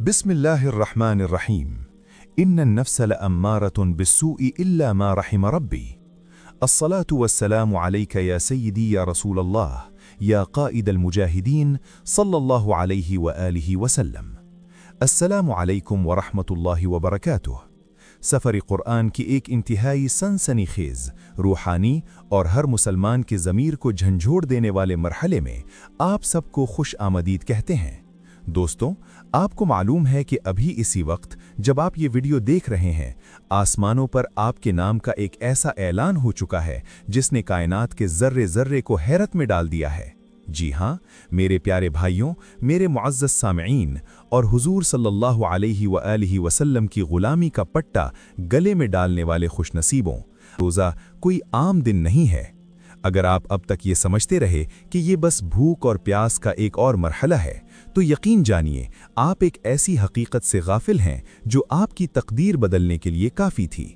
بسم الله الرحمن الرحيم. إن النفس لأمارة بالسوء إلا ما رحم ربي. الصلاة والسلام عليك يا سيدي يا رسول الله يا قائد المجاهدين صلى الله عليه وآله وسلم. السلام عليكم ورحمة الله وبركاته. سفر قرآن کی ایک انتہائی سنسنی خیز روحانی اور ہر مسلمان کے ضمیر کو جھنجھوڑ دینے والے مرحلے میں آپ سب کو خوش آمدید کہتے ہیں۔ دوستوں، آپ کو معلوم ہے کہ ابھی اسی وقت جب آپ یہ ویڈیو دیکھ رہے ہیں، آسمانوں پر آپ کے نام کا ایک ایسا اعلان ہو چکا ہے جس نے کائنات کے ذرے ذرے کو حیرت میں ڈال دیا ہے۔ جی ہاں، میرے پیارے بھائیوں، میرے معزز سامعین اور حضور صلی اللہ علیہ وآلہ وسلم کی غلامی کا پٹا گلے میں ڈالنے والے خوش نصیبوں، روزہ کوئی عام دن نہیں ہے۔ اگر آپ اب تک یہ سمجھتے رہے کہ یہ بس بھوک اور پیاس کا ایک اور مرحلہ ہے، تو یقین جانیے آپ ایک ایسی حقیقت سے غافل ہیں جو آپ کی تقدیر بدلنے کے لیے کافی تھی۔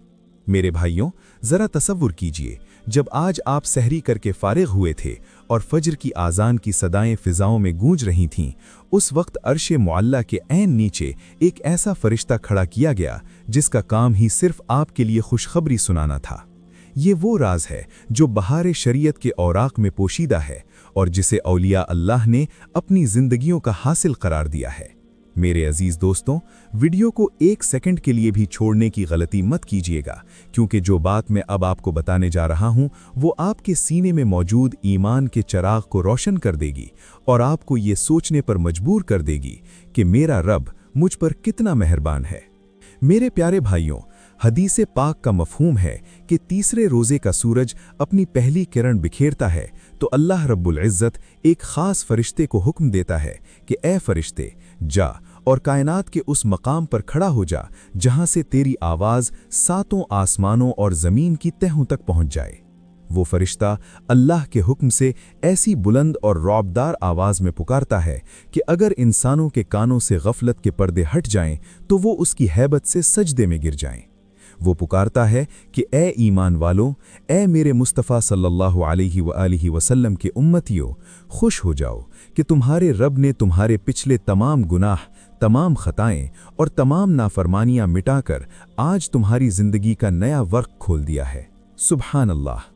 میرے بھائیوں، ذرا تصور کیجئے، جب آج آپ سحری کر کے فارغ ہوئے تھے اور فجر کی آذان کی صدائیں فضاؤں میں گونج رہی تھیں، اس وقت عرش معلیٰ کے عین نیچے ایک ایسا فرشتہ کھڑا کیا گیا جس کا کام ہی صرف آپ کے لیے خوشخبری سنانا تھا۔ یہ وہ راز ہے جو بہار شریعت کے اوراق میں پوشیدہ ہے اور جسے اولیاء اللہ نے اپنی زندگیوں کا حاصل قرار دیا ہے۔ میرے عزیز دوستوں، ویڈیو کو ایک سیکنڈ کے لیے بھی چھوڑنے کی غلطی مت کیجیے گا، کیونکہ جو بات میں اب آپ کو بتانے جا رہا ہوں وہ آپ کے سینے میں موجود ایمان کے چراغ کو روشن کر دے گی اور آپ کو یہ سوچنے پر مجبور کر دے گی کہ میرا رب مجھ پر کتنا مہربان ہے۔ میرے پیارے بھائیوں، حدیث پاک کا مفہوم ہے کہ تیسرے روزے کا سورج اپنی پہلی کرن بکھیرتا ہے تو اللہ رب العزت ایک خاص فرشتے کو حکم دیتا ہے کہ اے فرشتے، جا اور کائنات کے اس مقام پر کھڑا ہو جا جہاں سے تیری آواز ساتوں آسمانوں اور زمین کی تہوں تک پہنچ جائے۔ وہ فرشتہ اللہ کے حکم سے ایسی بلند اور رعبدار آواز میں پکارتا ہے کہ اگر انسانوں کے کانوں سے غفلت کے پردے ہٹ جائیں تو وہ اس کی ہیبت سے سجدے میں گر جائیں۔ وہ پکارتا ہے کہ اے ایمان والوں، اے میرے مصطفیٰ صلی اللہ علیہ وآلہ وسلم کے امتیوں، خوش ہو جاؤ کہ تمہارے رب نے تمہارے پچھلے تمام گناہ، تمام خطائیں اور تمام نافرمانیاں مٹا کر آج تمہاری زندگی کا نیا ورق کھول دیا ہے۔ سبحان اللہ۔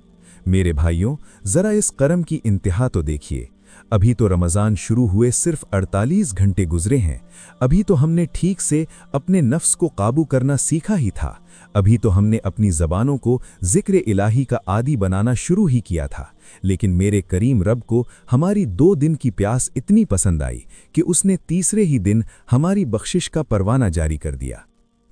میرے بھائیوں، ذرا اس کرم کی انتہا تو دیکھیے۔ ابھی تو رمضان شروع ہوئے صرف 48 گھنٹے گزرے ہیں، ابھی تو ہم نے ٹھیک سے اپنے نفس کو قابو کرنا سیکھا ہی تھا، ابھی تو ہم نے اپنی زبانوں کو ذکر الہی کا عادی بنانا شروع ہی کیا تھا، لیکن میرے کریم رب کو ہماری 2 دن کی پیاس اتنی پسند آئی کہ اس نے تیسرے ہی دن ہماری بخشش کا پروانہ جاری کر دیا۔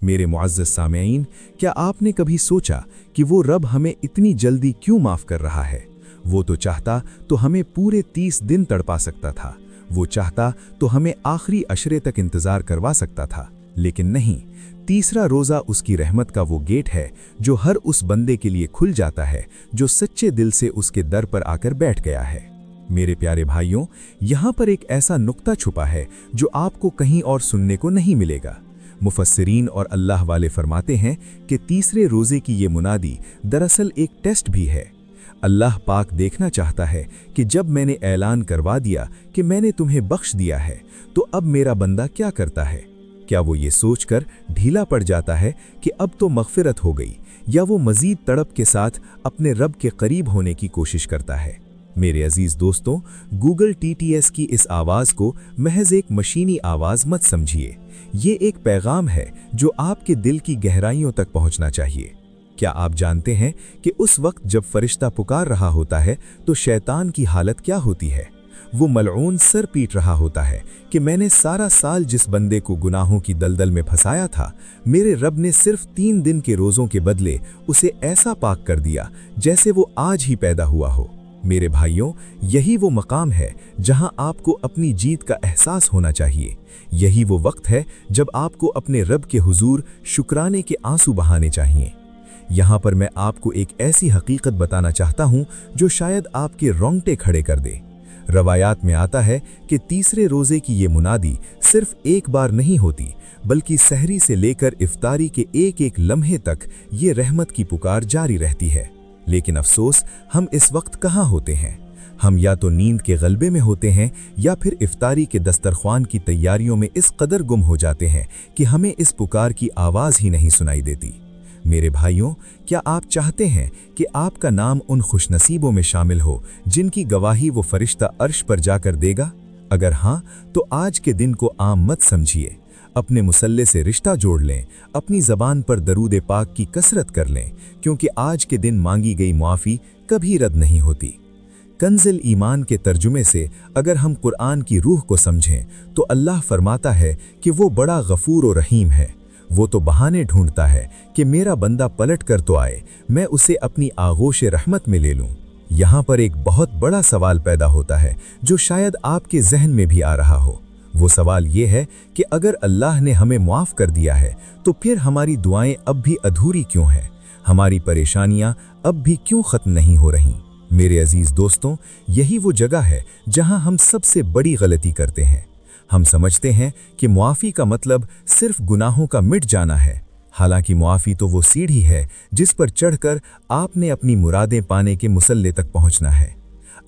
میرے معزز سامعین، کیا آپ نے کبھی سوچا کہ وہ رب ہمیں اتنی جلدی کیوں معاف کر رہا ہے؟ وہ تو چاہتا تو ہمیں پورے 30 دن تڑپا سکتا تھا، وہ چاہتا تو ہمیں آخری عشرے تک انتظار کروا سکتا تھا، لیکن نہیں۔ تیسرا روزہ اس کی رحمت کا وہ گیٹ ہے جو ہر اس بندے کے لیے کھل جاتا ہے جو سچے دل سے اس کے در پر آ کر بیٹھ گیا ہے۔ میرے پیارے بھائیوں، یہاں پر ایک ایسا نقطہ چھپا ہے جو آپ کو کہیں اور سننے کو نہیں ملے گا۔ مفسرین اور اللہ والے فرماتے ہیں کہ تیسرے روزے کی یہ منادی دراصل ایک ٹیسٹ بھی ہے۔ اللہ پاک دیکھنا چاہتا ہے کہ جب میں نے اعلان کروا دیا کہ میں نے تمہیں بخش دیا ہے تو اب میرا بندہ کیا کرتا ہے؟ کیا وہ یہ سوچ کر ڈھیلا پڑ جاتا ہے کہ اب تو مغفرت ہو گئی، یا وہ مزید تڑپ کے ساتھ اپنے رب کے قریب ہونے کی کوشش کرتا ہے؟ میرے عزیز دوستوں، گوگل TTS کی اس آواز کو محض ایک مشینی آواز مت سمجھیے، یہ ایک پیغام ہے جو آپ کے دل کی گہرائیوں تک پہنچنا چاہیے۔ کیا آپ جانتے ہیں کہ اس وقت جب فرشتہ پکار رہا ہوتا ہے تو شیطان کی حالت کیا ہوتی ہے؟ وہ ملعون سر پیٹ رہا ہوتا ہے کہ میں نے سارا سال جس بندے کو گناہوں کی دلدل میں پھنسایا تھا، میرے رب نے صرف 3 دن کے روزوں کے بدلے اسے ایسا پاک کر دیا جیسے وہ آج ہی پیدا ہوا ہو۔ میرے بھائیوں، یہی وہ مقام ہے جہاں آپ کو اپنی جیت کا احساس ہونا چاہیے، یہی وہ وقت ہے جب آپ کو اپنے رب کے حضور شکرانے کے آنسو بہانے چاہیے۔ یہاں پر میں آپ کو ایک ایسی حقیقت بتانا چاہتا ہوں جو شاید آپ کے رونگٹے کھڑے کر دے۔ روایات میں آتا ہے کہ تیسرے روزے کی یہ منادی صرف ایک بار نہیں ہوتی، بلکہ سحری سے لے کر افطاری کے ایک ایک لمحے تک یہ رحمت کی پکار جاری رہتی ہے۔ لیکن افسوس، ہم اس وقت کہاں ہوتے ہیں؟ हम या तो नींद के गलबे में होते हैं या फिर इफ्तारी के दस्तरख्वान की तैयारियों में इस कदर गुम हो जाते हैं कि हमें इस पुकार की आवाज़ ही नहीं सुनाई देती। मेरे भाइयों, क्या आप चाहते हैं कि आपका नाम उन खुशनसीबों में शामिल हो जिनकी गवाही वो फरिश्ता अर्श पर जाकर देगा? अगर हाँ, तो आज के दिन को आम मत समझिए। अपने मुसल्ले से रिश्ता जोड़ लें, अपनी ज़बान पर दरूद पाक की कसरत कर लें, क्योंकि आज के दिन मांगी गई मुआफ़ी कभी रद्द नहीं होती। कंज़ुल ईमान के तर्जुमे से अगर हम कुरान की रूह को समझें तो अल्लाह फरमाता है कि वो बड़ा गफूर और रहीम है। वो तो बहाने ढूंढता है कि मेरा बंदा पलट कर तो आए, मैं उसे अपनी आगोश रहमत में ले लूं। यहाँ पर एक बहुत बड़ा सवाल पैदा होता है जो शायद आपके जहन में भी आ रहा हो। वो सवाल ये है कि अगर अल्लाह ने हमें माफ़ कर दिया है तो फिर हमारी दुआएं अब भी अधूरी क्यों हैं? हमारी परेशानियां अब भी क्यों ख़त्म नहीं हो रहीं? मेरे अजीज़ दोस्तों, यही वो जगह है जहां हम सबसे बड़ी गलती करते हैं। हम समझते हैं कि मुआफ़ी का मतलब सिर्फ गुनाहों का मिट जाना है। हालांकि मुआफ़ी तो वो सीढ़ी है जिस पर चढ़कर आपने अपनी मुरादें पाने के मुसल्ले तक पहुंचना है।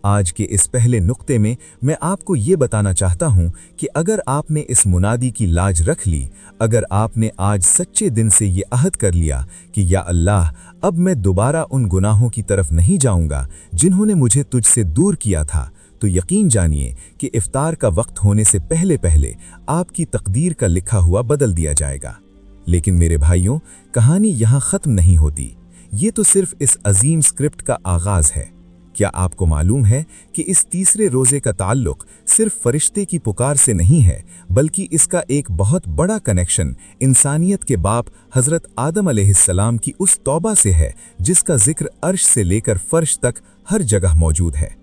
आज के इस पहले नुक्ते में मैं आपको ये बताना चाहता हूं कि अगर आपने इस मुनादी की लाज रख ली, अगर आपने आज सच्चे दिन से ये अहद कर लिया कि या अल्लाह, अब मैं दोबारा उन गुनाहों की तरफ नहीं जाऊंगा जिन्होंने मुझे तुझसे दूर किया था, तो यकीन जानिए कि इफ्तार का वक्त होने से पहले पहले आपकी तकदीर का लिखा हुआ बदल दिया जाएगा। लेकिन मेरे भाइयों, कहानी यहाँ ख़त्म नहीं होती। ये तो सिर्फ इस अजीम स्क्रिप्ट का आगाज़ है। क्या आपको मालूम है कि इस तीसरे रोज़े का ताल्लुक़ सिर्फ फरिश्ते की पुकार से नहीं है, बल्कि इसका एक बहुत बड़ा कनेक्शन इंसानियत के बाप हज़रत आदम अलैहिस्सलाम की उस तौबा से है जिसका जिक्र अर्श से लेकर फर्श तक हर जगह मौजूद है।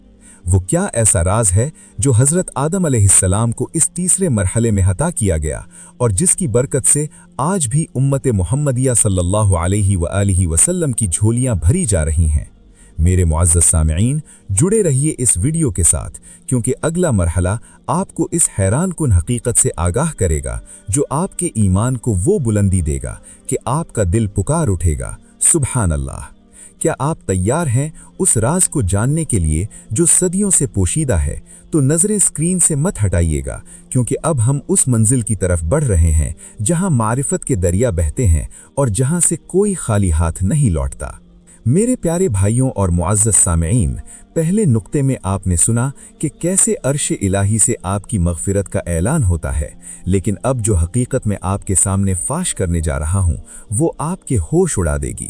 वो क्या ऐसा राज है जो हज़रत आदम अलैहिस्सलाम को इस तीसरे मरहले में अता किया गया और जिसकी बरकत से आज भी उम्मत मुहम्मदिया सल्लल्लाहु अलैहि वआलिहि वसल्लम की झोलियां भरी जा रही हैं? मेरे मुअज़्ज़ज़ सामिईन, जुड़े रहिए इस वीडियो के साथ, क्योंकि अगला मरहला आपको इस हैरान कुन हकीकत से आगाह करेगा जो आपके ईमान को वो बुलंदी देगा कि आपका दिल पुकार उठेगा, सुबहान अल्लाह। क्या आप तैयार हैं उस राज को जानने के लिए जो सदियों से पोशीदा है? तो नज़रें स्क्रीन से मत हटाइएगा, क्योंकि अब हम उस मंजिल की तरफ बढ़ रहे हैं जहां मारिफत के दरिया बहते हैं और जहां से कोई खाली हाथ नहीं लौटता। मेरे प्यारे भाइयों और मुअज़्ज़ज़ सामिईन, पहले नुक्ते में आपने सुना कि कैसे अर्श इलाही से आपकी मग़फ़िरत का ऐलान होता है, लेकिन अब जो हकीकत में आपके सामने फाश करने जा रहा हूँ वो आपके होश उड़ा देगी।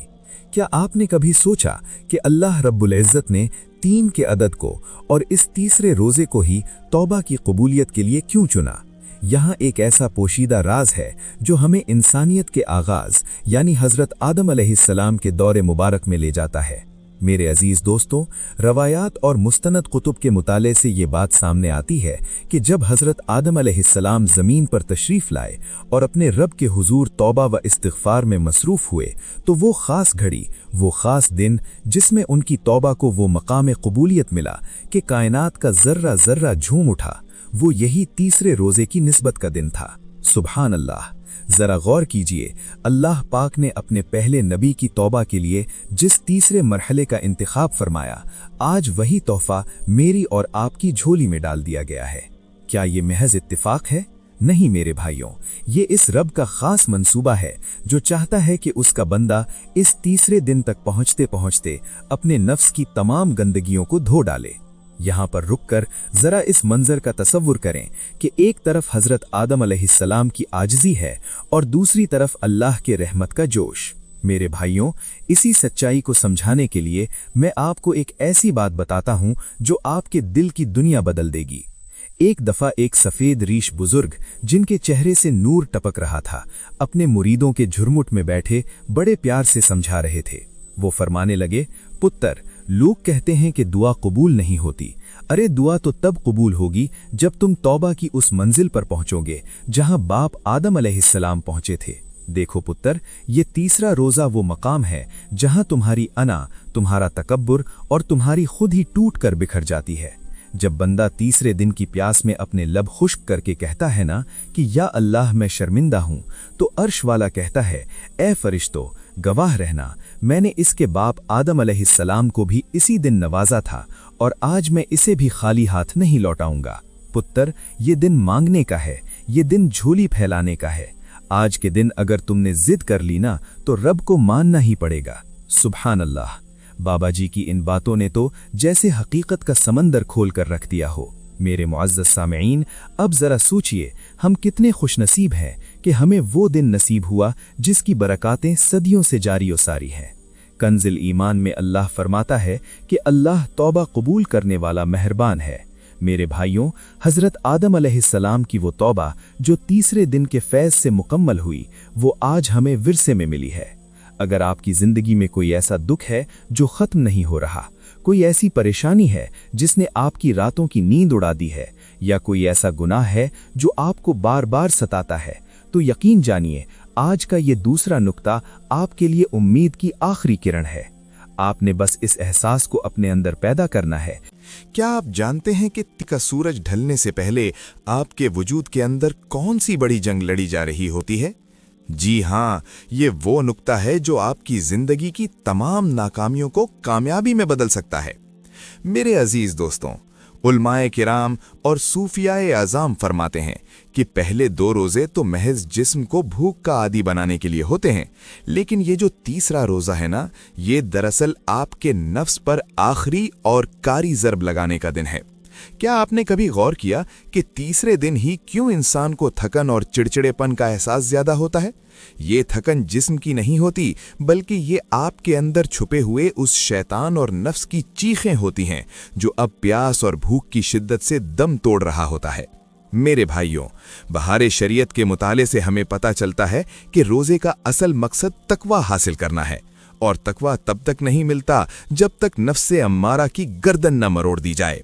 क्या आपने कभी सोचा कि अल्लाह रब्बुल इज़्ज़त ने 3 के अदद को और इस तीसरे रोज़े को ही तौबा की कबूलियत के लिए क्यों चुना? यहाँ एक ऐसा पोशीदा राज है जो हमें इंसानियत के आगाज़ यानी हज़रत आदम अलैहिस्सलाम के दौरे मुबारक में ले जाता है। मेरे अजीज़ दोस्तों, रवायात और मुस्तनद कुतुब के मुताले से ये बात सामने आती है कि जब हज़रत आदम अलैहिस्सलाम ज़मीन पर तशरीफ़ लाए और अपने रब के हुजूर तौबा व इस्तिग़फ़ार में मसरूफ़ हुए, तो वो ख़ास घड़ी, वो ख़ास दिन जिसमें उनकी तौबा को वो मकाम क़बूलियत मिला कि कायनात का ज़र्रा ज़र्रा झूम उठा, वो यही तीसरे रोज़े की निस्बत का दिन था। सुबहान अल्लाह। ज़रा गौर कीजिए, अल्लाह पाक ने अपने पहले नबी की तौबा के लिए जिस तीसरे मरहले का इंतखाब फरमाया, आज वही तोहफ़ा मेरी और आपकी झोली में डाल दिया गया है। क्या ये महज इत्तिफाक है? नहीं मेरे भाइयों, ये इस रब का ख़ास मंसूबा है जो चाहता है कि उसका बंदा इस तीसरे दिन तक पहुँचते पहुँचते अपने नफ्स की तमाम गंदगियों को धो डाले। यहाँ पर रुककर ज़रा इस मंज़र का तसव्वुर करें कि एक तरफ हज़रत आदम अलैहिस्सलाम की आजिज़ी है और दूसरी तरफ अल्लाह के रहमत का जोश। मेरे भाइयों, इसी सच्चाई को समझाने के लिए मैं आपको एक ऐसी बात बताता हूँ जो आपके दिल की दुनिया बदल देगी। एक दफ़ा एक सफ़ेद रीश बुजुर्ग, जिनके चेहरे से नूर टपक रहा था, अपने मुरीदों के झुरमुट में बैठे बड़े प्यार से समझा रहे थे। वो फरमाने लगे, पुत्र, लोग कहते हैं कि दुआ कबूल नहीं होती। अरे दुआ तो तब कबूल होगी जब तुम तौबा की उस मंजिल पर पहुंचोगे जहां बाप आदम अलैहिस्सलाम पहुंचे थे। देखो पुत्र, ये तीसरा रोज़ा वो मकाम है जहां तुम्हारी अना, तुम्हारा तकब्बुर और तुम्हारी खुद ही टूट कर बिखर जाती है। जब बंदा तीसरे दिन की प्यास में अपने लब खुश्क करके कहता है ना कि या अल्लाह मैं शर्मिंदा हूँ, तो अर्श वाला कहता है, ए फरिश्तों, गवाह रहना, मैंने इसके बाप आदम अलैहिस्सलाम को भी इसी दिन नवाजा था और आज मैं इसे भी खाली हाथ नहीं लौटाऊंगा। पुत्र, ये दिन मांगने का है, ये दिन झोली फैलाने का है। आज के दिन अगर तुमने जिद कर ली ना तो रब को मानना ही पड़ेगा। सुभान अल्लाह। बाबा जी की इन बातों ने तो जैसे हकीकत का समंदर खोल कर रख दिया हो। मेरे मुअज़्ज़ज़ सामईन, अब ज़रा सोचिए हम कितने खुशनसीब हैं कि हमें वो दिन नसीब हुआ जिसकी बरकातें सदियों से जारी व सारी हैं। कंज़ुल ईमान में अल्लाह फरमाता है कि अल्लाह तौबा कबूल करने वाला मेहरबान है। मेरे भाइयों, हज़रत आदम अलैहिस्सलाम की वो तौबा जो तीसरे दिन के फैज़ से मुकम्मल हुई, वो आज हमें विरसे में मिली है। अगर आपकी ज़िंदगी में कोई ऐसा दुख है जो ख़त्म नहीं हो रहा, कोई ऐसी परेशानी है जिसने आपकी रातों की नींद उड़ा दी है, या कोई ऐसा गुनाह है जो आपको बार बार सताता है, तो यकीन जानिए आज का ये दूसरा नुक्ता आपके लिए उम्मीद की आखिरी किरण है। आपने बस इस एहसास को अपने अंदर पैदा करना है। क्या आप जानते हैं कि का सूरज ढलने से पहले आपके वजूद के अंदर कौन सी बड़ी जंग लड़ी जा रही होती है? जी हाँ, ये वो नुक्ता है जो आपकी जिंदगी की तमाम नाकामियों को कामयाबी में बदल सकता है। मेरे अजीज दोस्तों, उलमाए किराम और सूफियाए आज़ाम फरमाते हैं कि पहले 2 रोज़े तो महज जिस्म को भूख का आदी बनाने के लिए होते हैं, लेकिन ये जो तीसरा रोज़ा है ना, ये दरअसल आपके नफ्स पर आखिरी और कारी ज़रब लगाने का दिन है। क्या आपने कभी गौर किया कि तीसरे दिन ही क्यों इंसान को थकन और चिड़चिड़ेपन का एहसास ज्यादा होता है? ये थकन जिस्म की नहीं होती, बल्कि ये आपके अंदर छुपे हुए उस शैतान और नफ्स की चीखें होती हैं जो अब प्यास और भूख की शिद्दत से दम तोड़ रहा होता है। मेरे भाइयों, बहारे शरीयत के मुताले से हमें पता चलता है कि रोजे का असल मकसद तकवा हासिल करना है, और तकवा तब तक नहीं मिलता जब तक नफ्स अम्मारा की गर्दन न मरोड़ दी जाए।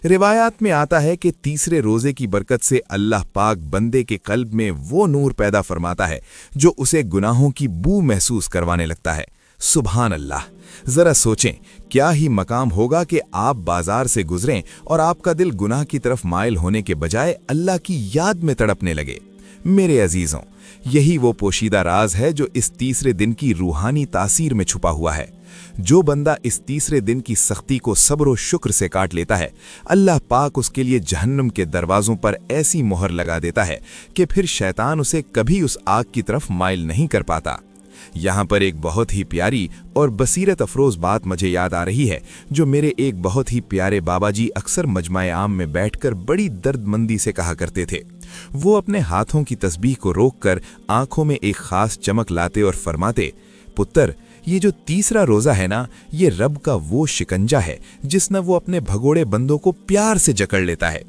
रिवायात में आता है कि तीसरे रोजे की बरकत से अल्लाह पाक बंदे के कल्ब में वो नूर पैदा फरमाता है जो उसे गुनाहों की बू महसूस करवाने लगता है। सुभान अल्लाह। जरा सोचें, क्या ही मकाम होगा कि आप बाजार से गुजरें और आपका दिल गुनाह की तरफ माइल होने के बजाय अल्लाह की याद में तड़पने लगे। मेरे अजीजों, यही वो पोशीदा राज है जो इस तीसरे दिन की रूहानी तासीर में छुपा हुआ है। जो बंदा इस तीसरे दिन की सख्ती को सब्र और शुक्र से काट लेता है, अल्लाह पाक उसके लिए जहन्नम के दरवाजों पर ऐसी मोहर लगा देता है कि फिर शैतान उसे कभी उस आग की तरफ माइल नहीं कर पाता। यहाँ पर एक बहुत ही प्यारी और बसीरत अफरोज बात मुझे याद आ रही है, जो मेरे एक बहुत ही प्यारे बाबा जी अक्सर मजमाए आम में बैठकर बड़ी दर्दमंदी से कहा करते थे। वो अपने हाथों की तस्बीह को रोककर आंखों में एक खास चमक लाते और फरमाते, पुत्र, ये जो तीसरा रोजा है ना, ये रब का वो शिकंजा है जिसने वो अपने भगोड़े बंदों को प्यार से जकड़ लेता है।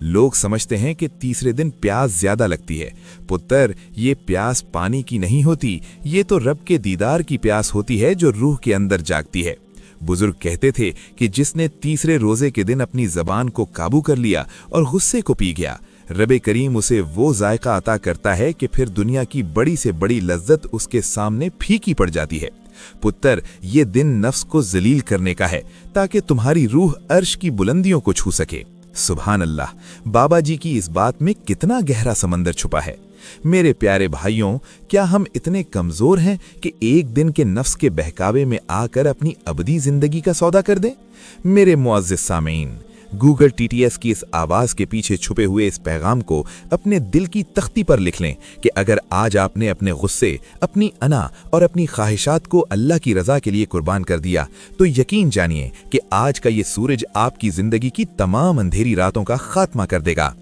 लोग समझते हैं कि तीसरे दिन प्यास ज्यादा लगती है। पुत्र, ये प्यास पानी की नहीं होती, ये तो रब के दीदार की प्यास होती है जो रूह के अंदर जागती है। बुजुर्ग कहते थे कि जिसने तीसरे रोजे के दिन अपनी जबान को काबू कर लिया और गुस्से को पी गया, रब करीम उसे वो जायका अता करता है कि फिर दुनिया की बड़ी से बड़ी लज्जत उसके सामने फीकी पड़ जाती है। पुत्र, ये दिन नफ्स को जलील करने का है ताकि तुम्हारी रूह अर्श की बुलंदियों को छू सके। सुभान अल्लाह। बाबा जी की इस बात में कितना गहरा समंदर छुपा है। मेरे प्यारे भाइयों, क्या हम इतने कमजोर हैं कि एक दिन के नफ्स के बहकावे में आकर अपनी अबदी जिंदगी का सौदा कर दें? मेरे मुअज़्ज़िज़ सामीन, गूगल टीटीएस की इस आवाज के पीछे छुपे हुए इस पैगाम को अपने दिल की तख्ती पर लिख लें कि अगर आज आपने अपने गुस्से, अपनी अना और अपनी ख्वाहिशात को अल्लाह की रजा के लिए कुर्बान कर दिया, तो यकीन जानिए कि आज का ये सूरज आपकी जिंदगी की तमाम अंधेरी रातों का खात्मा कर देगा।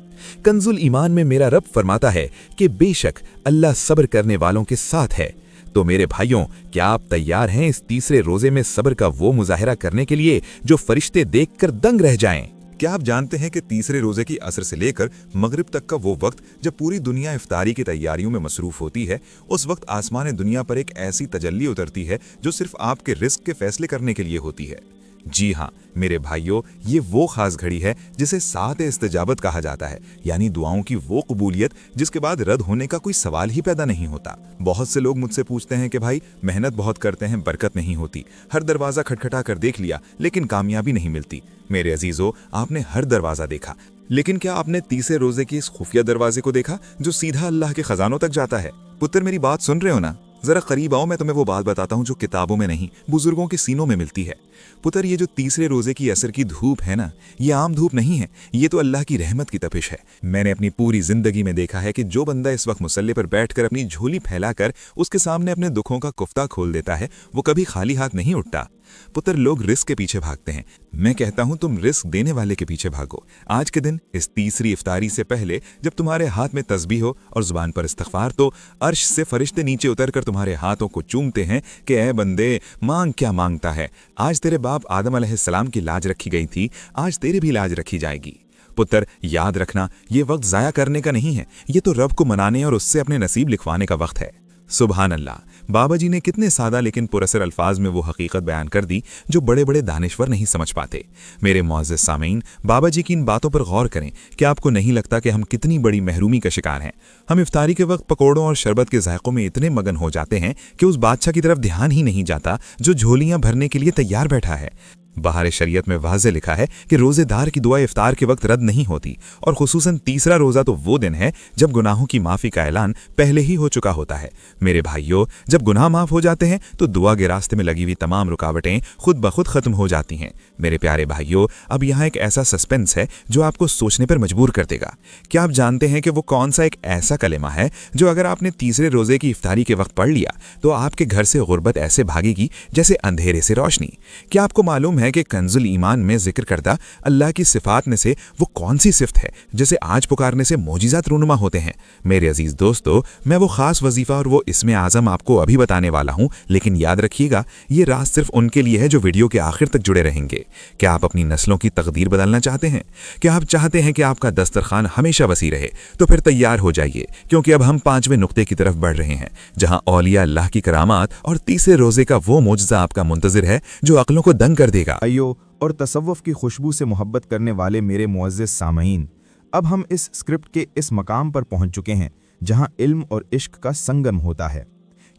कंजुल ईमान में मेरा रब फरमाता है कि बेशक अल्लाह सब्र करने वालों के साथ है। तो मेरे भाइयों, क्या आप तैयार हैं इस तीसरे रोजे में सब्र का वो मुजाहिरा करने के लिए जो फरिश्ते देखकर दंग रह जाएं? क्या आप जानते हैं कि तीसरे रोजे की असर से लेकर मगरिब तक का वो वक्त जब पूरी दुनिया इफ्तारी की तैयारियों में मसरूफ होती है, उस वक्त आसमान दुनिया पर एक ऐसी तजल्ली उतरती है जो सिर्फ आपके रिस्क के फैसले करने के लिए होती है। जी हाँ मेरे भाइयों, ये वो खास घड़ी है जिसे सात इस्तजाबत कहा जाता है, यानी दुआओं की वो कबूलियत जिसके बाद रद्द होने का कोई सवाल ही पैदा नहीं होता। बहुत से लोग मुझसे पूछते हैं कि भाई, मेहनत बहुत करते हैं, बरकत नहीं होती, हर दरवाजा खटखटा कर देख लिया लेकिन कामयाबी नहीं मिलती। मेरे अजीजों, आपने हर दरवाजा देखा, लेकिन क्या आपने तीसरे रोजे के इस खुफिया दरवाजे को देखा जो सीधा अल्लाह के खजानों तक जाता है? पुत्र, मेरी बात सुन रहे हो ना? जरा करीब आओ, मैं तुम्हें वो बात बताता हूँ जो किताबों में नहीं, बुजुर्गों के सीनों में मिलती है। पुत्र, ये जो तीसरे रोजे की असर की धूप है ना, ये आम धूप नहीं है, ये तो अल्लाह की रहमत की तपिश है। मैंने अपनी पूरी जिंदगी में देखा है कि जो बंदा इस वक्त मुसल्ले पर बैठकर अपनी झोली फैलाकर उसके सामने अपने दुखों का कुफ्ता खोल देता है, वो कभी खाली हाथ नहीं उठता। पुत्र, लोग रिस्क के पीछे भागते हैं, मैं कहता हूं तुम रिस्क देने वाले के पीछे भागो। आज के दिन इस तीसरी इफ्तारी से पहले जब तुम्हारे हाथ में तस्बीह हो और जुबान पर इस्तिग़फ़ार, तो अर्श से फरिश्ते नीचे उतरकर तुम्हारे हाथों को चूमते हैं कि ऐ बंदे, मांग क्या मांगता है। आज तेरे बाप आदम अलैहिस्सलाम की लाज रखी गई थी, आज तेरी भी लाज रखी जाएगी। पुत्र, याद रखना, ये वक्त ज़ाया करने का नहीं है, ये तो रब को मनाने और उससे अपने नसीब लिखवाने का वक्त है। सुभान अल्लाह। बाबा जी ने कितने सादा लेकिन पुरअसर अल्फाज में वो हकीकत बयान कर दी जो बड़े बड़े दानिश्वर नहीं समझ पाते। मेरे मुअज़्ज़िज़ सामीन, बाबा जी की इन बातों पर गौर करें। क्या आपको नहीं लगता कि हम कितनी बड़ी महरूमी का शिकार हैं? हम इफ्तारी के वक्त पकौड़ों और शरबत के जायकों में इतने मगन हो जाते हैं कि उस बादशाह की तरफ ध्यान ही नहीं जाता जो झोलियां भरने के लिए तैयार बैठा है। बाहर शरीयत में वाज़े लिखा है कि रोज़ेदार की दुआ इफ्तार के वक्त रद्द नहीं होती, और खुसूसन तीसरा रोज़ा तो वो दिन है जब गुनाहों की माफ़ी का ऐलान पहले ही हो चुका होता है। मेरे भाइयों, जब गुनाह माफ़ हो जाते हैं तो दुआ के रास्ते में लगी हुई तमाम रुकावटें खुद ब खुद ख़त्म हो जाती हैं। मेरे प्यारे भाइयों, अब यहाँ एक ऐसा सस्पेंस है जो आपको सोचने पर मजबूर कर देगा। क्या आप जानते हैं कि वो कौन सा एक ऐसा कलेमा है जो अगर आपने तीसरे रोज़े की इफ्तारी के वक्त पढ़ लिया तो आपके घर से गुर्बत ऐसे भागेगी जैसे अंधेरे से रोशनी? क्या आपको मालूम है कि कंजुल ईमान में जिक्र करदा अल्लाह की सिफात में से वो कौन सी सिफत है जिसे आज पुकारने से मोजिज़ात रूनुमा होते हैं? मेरे अजीज दोस्तों, मैं वो खास वजीफा और वो इसमें आज़म आपको अभी बताने वाला हूँ, लेकिन याद रखिएगा ये राज सिर्फ उनके लिए है जो वीडियो के आखिर तक जुड़े रहेंगे। क्या आप अपनी नस्लों की तकदीर बदलना चाहते हैं? क्या आप चाहते हैं कि आपका दस्तरखान हमेशा वसी रहे? तो फिर तैयार हो जाइए, क्योंकि अब हम 5वें नुक्ते की तरफ बढ़ रहे हैं, जहाँ औलिया अल्लाह की करामात और तीसरे रोजे का वो मोजज़ा आपका मुंतज़िर है जो अक्लों को दंग कर देगा। और तसव्वुफ़ की खुशबू से मोहब्बत करने वाले मेरे मुअज़्ज़िज़ सामईन, अब हम इस स्क्रिप्ट के इस मकाम पर पहुंच चुके हैं जहां इल्म और इश्क का संगम होता है।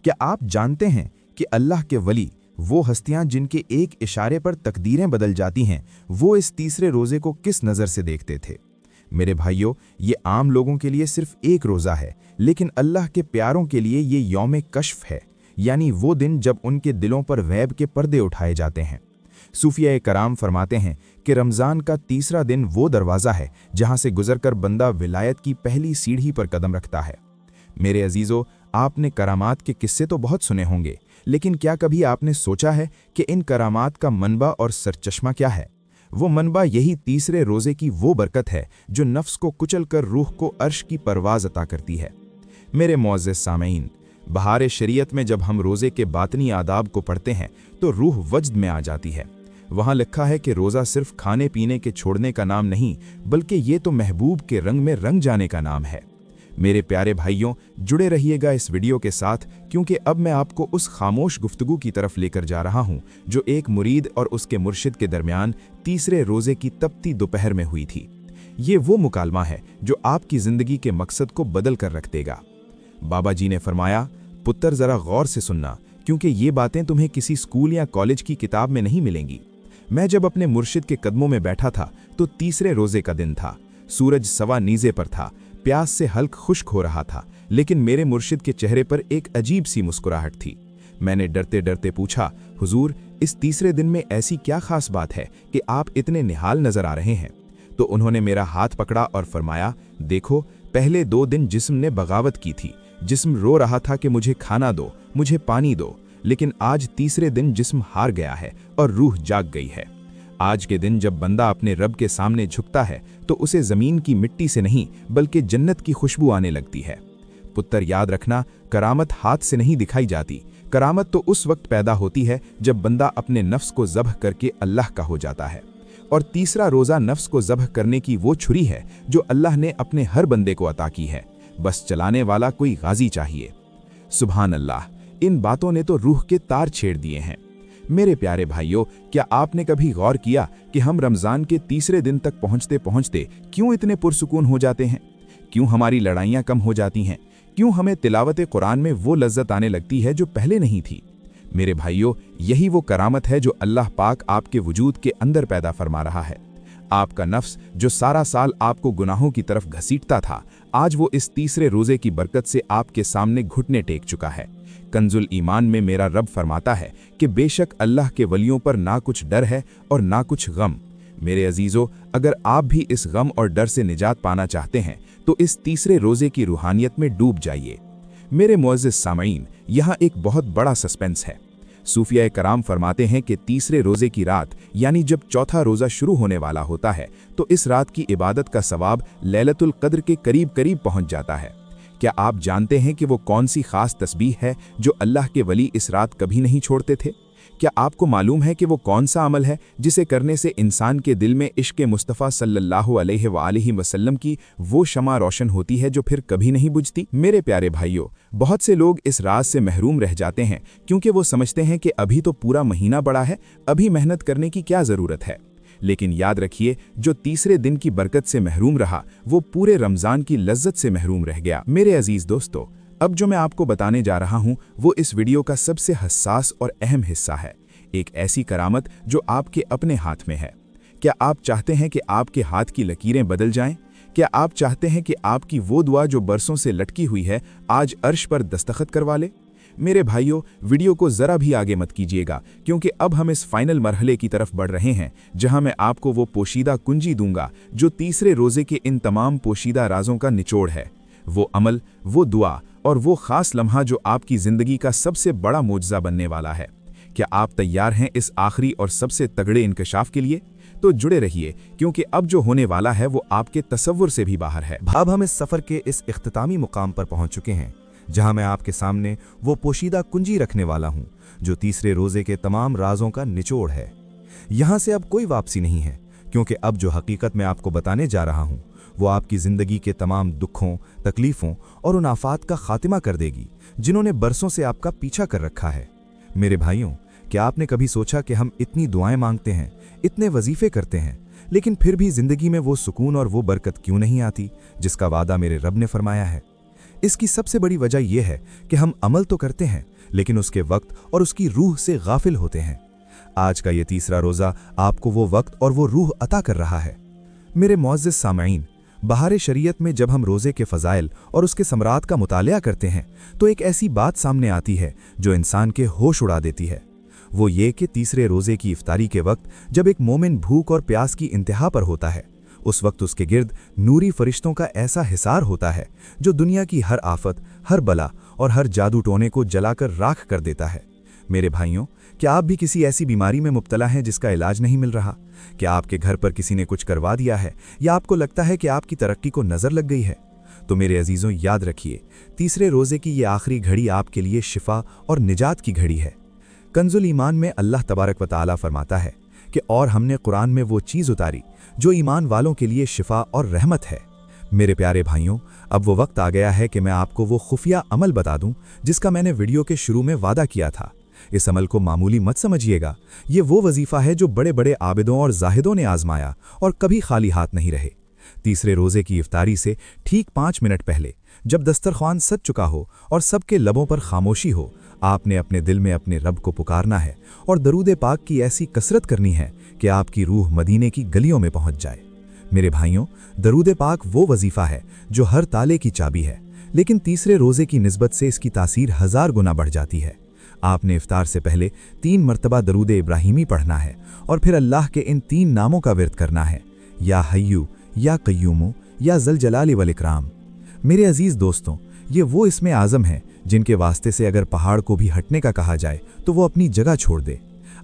क्या आप जानते हैं कि अल्लाह के वली, वो हस्तियां जिनके एक इशारे पर तकदीरें बदल जाती हैं, वो इस तीसरे रोज़े को किस नज़र से देखते थे? मेरे भाइयों, ये आम लोगों के लिए सिर्फ एक रोज़ा है, लेकिन अल्लाह के प्यारों के लिए ये यौम कश्फ है, यानी वो दिन जब उनके दिलों पर गैब के पर्दे उठाए जाते हैं। सूफिया कराम फरमाते हैं कि रमज़ान का तीसरा दिन वो दरवाज़ा है जहां से गुजरकर बंदा विलायत की पहली सीढ़ी पर कदम रखता है। मेरे अजीज़ों, आपने करामात के किस्से तो बहुत सुने होंगे, लेकिन क्या कभी आपने सोचा है कि इन करामात का मनबा और सरचश्मा क्या है? वो मनबा यही तीसरे रोज़े की वो बरकत है जो नफ्स को कुचल कर रूह को अर्श की परवाज़ अता करती है। मेरे मुअज़्ज़िज़ सामईन, बहार शरीयत में जब हम रोज़े के बातनी आदाब को पढ़ते हैं तो रूह वजद में आ जाती है। वहाँ लिखा है कि रोज़ा सिर्फ खाने पीने के छोड़ने का नाम नहीं, बल्कि ये तो महबूब के रंग में रंग जाने का नाम है। मेरे प्यारे भाइयों, जुड़े रहिएगा इस वीडियो के साथ, क्योंकि अब मैं आपको उस खामोश गुफ्तगू की तरफ लेकर जा रहा हूँ जो एक मुरीद और उसके मुर्शिद के दरमियान तीसरे रोज़े की तपती दोपहर में हुई थी। ये वो मुकालमा है जो आपकी ज़िंदगी के मकसद को बदल कर रख देगा। बाबा जी ने फरमाया, पुत्र ज़रा गौर से सुनना, क्योंकि ये बातें तुम्हें किसी स्कूल या कॉलेज की किताब में नहीं मिलेंगी। मैं जब अपने मुर्शिद के कदमों में बैठा था तो तीसरे रोज़े का दिन था। सूरज सवा नीज़े पर था, प्यास से हल्क खुश्क हो रहा था, लेकिन मेरे मुर्शिद के चेहरे पर एक अजीब सी मुस्कुराहट थी। मैंने डरते डरते पूछा, हुजूर, इस तीसरे दिन में ऐसी क्या खास बात है कि आप इतने निहाल नजर आ रहे हैं? तो उन्होंने मेरा हाथ पकड़ा और फरमाया, देखो, पहले 2 दिन जिस्म ने बगावत की थी, जिस्म रो रहा था कि मुझे खाना दो, मुझे पानी दो, लेकिन आज तीसरे दिन जिस्म हार गया है और रूह जाग गई है। आज के दिन जब बंदा अपने रब के सामने झुकता है तो उसे ज़मीन की मिट्टी से नहीं बल्कि जन्नत की खुशबू आने लगती है। पुत्र, याद रखना, करामत हाथ से नहीं दिखाई जाती। करामत तो उस वक्त पैदा होती है जब बंदा अपने नफ्स को ज़ब्ह करके अल्लाह का हो जाता है। और तीसरा रोज़ा नफ्स को ज़ब्ह करने की वो छुरी है जो अल्लाह ने अपने हर बंदे को अता की है। बस चलाने वाला कोई गाजी चाहिए। सुभान अल्लाह, इन बातों ने तो रूह के तार छेड़ दिए हैं। मेरे प्यारे भाइयों, क्या आपने कभी गौर किया कि हम रमज़ान के तीसरे दिन तक पहुंचते पहुंचते क्यों इतने पुरसुकून हो जाते हैं? क्यों हमारी लड़ाइयाँ कम हो जाती हैं? क्यों हमें तिलावत कुरान में वो लज्जत आने लगती है जो पहले नहीं थी? मेरे भाइयों, यही वो करामत है जो अल्लाह पाक आपके वजूद के अंदर पैदा फरमा रहा है। आपका नफ्स जो सारा साल आपको गुनाहों की तरफ घसीटता था, आज वो इस तीसरे रोजे की बरकत से आपके सामने घुटने टेक चुका है। कंजुल ईमान में मेरा रब फरमाता है कि बेशक अल्लाह के वलियों पर ना कुछ डर है और ना कुछ गम। मेरे अजीजों, अगर आप भी इस गम और डर से निजात पाना चाहते हैं तो इस तीसरे रोजे की रूहानियत में डूब जाइए। मेरे मुअज़्ज़िज़ सामईन, यहाँ एक बहुत बड़ा सस्पेंस है। सूफिया कराम फरमाते हैं कि तीसरे रोजे की रात यानी जब चौथा रोजा शुरू होने वाला होता है तो इस रात की इबादत का सवाब लैलतुल कद्र के करीब करीब पहुंच जाता है। क्या आप जानते हैं कि वो कौन सी खास तस्बीह है जो अल्लाह के वली इस रात कभी नहीं छोड़ते थे? क्या आपको मालूम है कि वो कौन सा अमल है जिसे करने से इंसान के दिल में इश्क़ मुस्तफ़ा सल्लल्लाहु अलैहि वसल्लम की वो शमा रोशन होती है जो फिर कभी नहीं बुझती? मेरे प्यारे भाइयों, बहुत से लोग इस राज से महरूम रह जाते हैं क्योंकि वो समझते हैं कि अभी तो पूरा महीना बड़ा है, अभी मेहनत करने की क्या ज़रूरत है। लेकिन याद रखिए, जो तीसरे दिन की बरकत से महरूम रहा वो पूरे रमज़ान की लज्जत से महरूम रह गया। मेरे अजीज़ दोस्तों, अब जो मैं आपको बताने जा रहा हूं वो इस वीडियो का सबसे हसास और अहम हिस्सा है, एक ऐसी करामत जो आपके अपने हाथ में है। क्या आप चाहते हैं कि आपके हाथ की लकीरें बदल जाएं? क्या आप चाहते हैं कि आपकी वो दुआ जो बरसों से लटकी हुई है आज अर्श पर दस्तखत करवा ले? मेरे भाइयों, वीडियो को ज़रा भी आगे मत कीजिएगा क्योंकि अब हम इस फाइनल मरहले की तरफ बढ़ रहे हैं जहां मैं आपको वो पोशीदा कुंजी दूंगा जो तीसरे रोजे के इन तमाम पोशीदा राजों का निचोड़ है। वो अमल, वो दुआ और वो ख़ास लम्हा जो आपकी ज़िंदगी का सबसे बड़ा मोजज़ा बनने वाला है। क्या आप तैयार हैं इस आखिरी और सबसे तगड़े इंकशाफ के लिए? तो जुड़े रहिए क्योंकि अब जो होने वाला है वो आपके तसव्वुर से भी बाहर है। अब हम इस सफ़र के इस इख्तितामी मुकाम पर पहुंच चुके हैं जहां मैं आपके सामने वो पोशीदा कुंजी रखने वाला हूं जो तीसरे रोजे के तमाम राजों का निचोड़ है। यहां से अब कोई वापसी नहीं है क्योंकि अब जो हकीकत मैं आपको बताने जा रहा हूं वो आपकी ज़िंदगी के तमाम दुखों, तकलीफ़ों और उन आफात का खात्मा कर देगी जिन्होंने बरसों से आपका पीछा कर रखा है। मेरे भाइयों, क्या आपने कभी सोचा कि हम इतनी दुआएं मांगते हैं, इतने वजीफे करते हैं, लेकिन फिर भी ज़िंदगी में वो सुकून और वो बरकत क्यों नहीं आती जिसका वादा मेरे रब ने फरमाया है? इसकी सबसे बड़ी वजह यह है कि हम अमल तो करते हैं लेकिन उसके वक्त और उसकी रूह से गाफिल होते हैं। आज का ये तीसरा रोज़ा आपको वो वक्त और वो रूह अता कर रहा है। मेरे मुअज़्ज़िज़ सामईन, बहार शरीयत में जब हम रोज़े के फ़ज़ाइल और उसके समरात का मुतालिया करते हैं तो एक ऐसी बात सामने आती है जो इंसान के होश उड़ा देती है। वो ये कि तीसरे रोज़े की इफ्तारी के वक्त जब एक मोमिन भूख और प्यास की इंतहा पर होता है, उस वक्त उसके गिर्द नूरी फरिश्तों का ऐसा हिसार होता है जो दुनिया की हर आफत, हर बला और हर जादू टोने को जलाकर राख कर देता है। मेरे भाइयों, क्या आप भी किसी ऐसी बीमारी में मुब्तला हैं जिसका इलाज नहीं मिल रहा? क्या आपके घर पर किसी ने कुछ करवा दिया है या आपको लगता है कि आपकी तरक्की को नज़र लग गई है? तो मेरे अजीज़ों, याद रखिए, तीसरे रोज़े की ये आखिरी घड़ी आपके लिए शिफा और निजात की घड़ी है। कंजुल ईमान में अल्लाह तबारक व तआला फरमाता है कि और हमने कुरान में वो चीज़ उतारी जो ईमान वालों के लिए शिफा और रहमत है। मेरे प्यारे भाइयों, अब वो वक्त आ गया है कि मैं आपको वो खुफिया अमल बता दूं जिसका मैंने वीडियो के शुरू में वादा किया था। इस अमल को मामूली मत समझिएगा, ये वो वजीफ़ा है जो बड़े बड़े आबिदों और जाहिदों ने आजमाया और कभी खाली हाथ नहीं रहे। तीसरे रोज़े की इफ्तारी से ठीक 5 मिनट पहले जब दस्तरख्वान सज चुका हो और सबके लबों पर खामोशी हो, आपने अपने दिल में अपने रब को पुकारना है और दरूद पाक की ऐसी कसरत करनी है कि आपकी रूह मदीने की गलियों में पहुंच जाए। मेरे भाइयों, दरूद पाक वो वजीफ़ा है जो हर ताले की चाबी है, लेकिन तीसरे रोज़े की निस्बत से इसकी तासीर 1000 गुना बढ़ जाती है। आपने इफ्तार से पहले 3 मरतबा दरूद इब्राहिमी पढ़ना है और फिर अल्लाह के इन 3 नामों का विर्द करना है, या हय्यू, या कय्यूमु, या ज़ल जलाली वल इकराम। मेरे अजीज़ दोस्तों, ये वो इसमें आज़म है जिनके वास्ते से अगर पहाड़ को भी हटने का कहा जाए तो वो अपनी जगह छोड़ दे।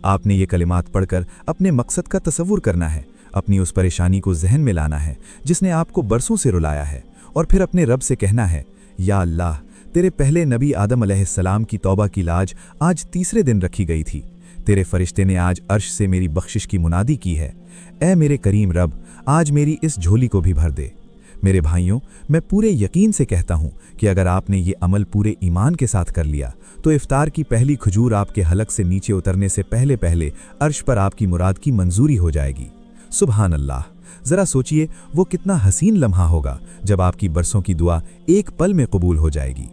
आपने ये कलिमात पढ़कर अपने मकसद का तसव्वुर करना है, अपनी उस परेशानी को जहन में लाना है जिसने आपको बरसों से रुलाया है, और फिर अपने रब से कहना है, या अल्लाह, तेरे पहले नबी आदम अलैहिस्सलाम की तौबा की लाज आज तीसरे दिन रखी गई थी। तेरे फरिश्ते ने आज अर्श से मेरी बख्शिश की मुनादी की है। ऐ मेरे करीम रब, आज मेरी इस झोली को भी भर दे। मेरे भाइयों, मैं पूरे यकीन से कहता हूँ कि अगर आपने ये अमल पूरे ईमान के साथ कर लिया तो इफ्तार की पहली खजूर आपके हलक से नीचे उतरने से पहले पहले अर्श पर आपकी मुराद की मंजूरी हो जाएगी। सुभान अल्लाह! ज़रा सोचिए वो कितना हसीन लम्हा होगा जब आपकी बरसों की दुआ एक पल में कबूल हो जाएगी।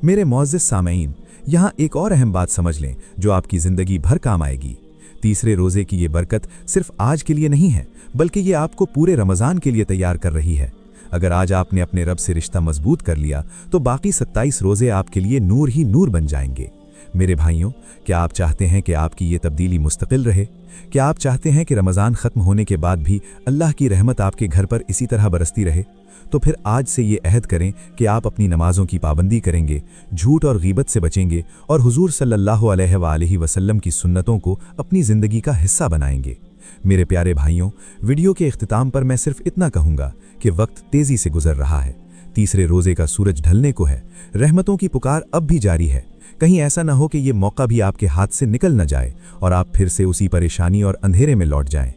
मेरे मुअज़्ज़िज़ सामईन, यहाँ एक और अहम बात समझ लें जो आपकी ज़िंदगी भर काम आएगी। तीसरे रोज़े की ये बरकत सिर्फ आज के लिए नहीं है, बल्कि ये आपको पूरे रमज़ान के लिए तैयार कर रही है। अगर आज आपने अपने रब से रिश्ता मजबूत कर लिया तो बाकी 27 रोज़े आपके लिए नूर ही नूर बन जाएंगे। मेरे भाइयों, क्या आप चाहते हैं कि आपकी ये तब्दीली मुस्तकिल रहे? क्या आप चाहते हैं कि रमज़ान ख़त्म होने के बाद भी अल्लाह की रहमत आपके घर पर इसी तरह बरसती रहे? तो फिर आज से ये अहद करें कि आप अपनी नमाज़ों की पाबंदी करेंगे, झूठ और गीबत से बचेंगे और हुजूर सल्लल्लाहु अलैहि वसल्लम की सुन्नतों को अपनी ज़िंदगी का हिस्सा बनाएंगे। मेरे प्यारे भाइयों, वीडियो के इख्तिताम पर मैं सिर्फ इतना कहूँगा कि वक्त तेज़ी से गुजर रहा है। तीसरे रोज़े का सूरज ढलने को है। रहमतों की पुकार अब भी जारी है। कहीं ऐसा ना हो कि ये मौका भी आपके हाथ से निकल न जाए और आप फिर से उसी परेशानी और अंधेरे में लौट जाएं।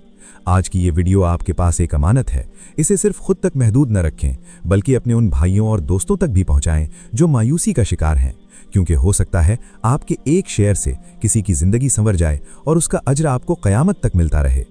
आज की ये वीडियो आपके पास एक अमानत है। इसे सिर्फ खुद तक महदूद न रखें, बल्कि अपने उन भाइयों और दोस्तों तक भी पहुंचाएं जो मायूसी का शिकार हैं, क्योंकि हो सकता है आपके एक शेयर से किसी की जिंदगी संवर जाए और उसका अज्र आपको क़यामत तक मिलता रहे।